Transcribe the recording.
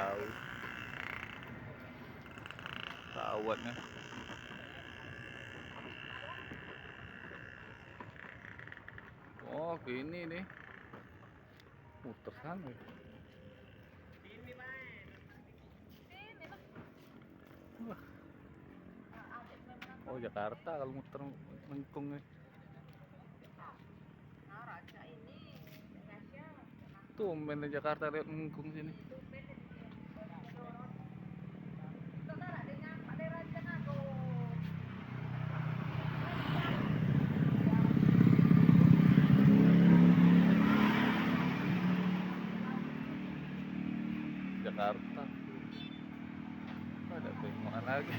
tahu. Tawatnya. Oh, gini nih. Muter sana. Wah. Oh, Jakarta kalau muter lengkung nih. Tumben di Jakarta lihat lengkung sini. Jakarta. Ada kemana lagi?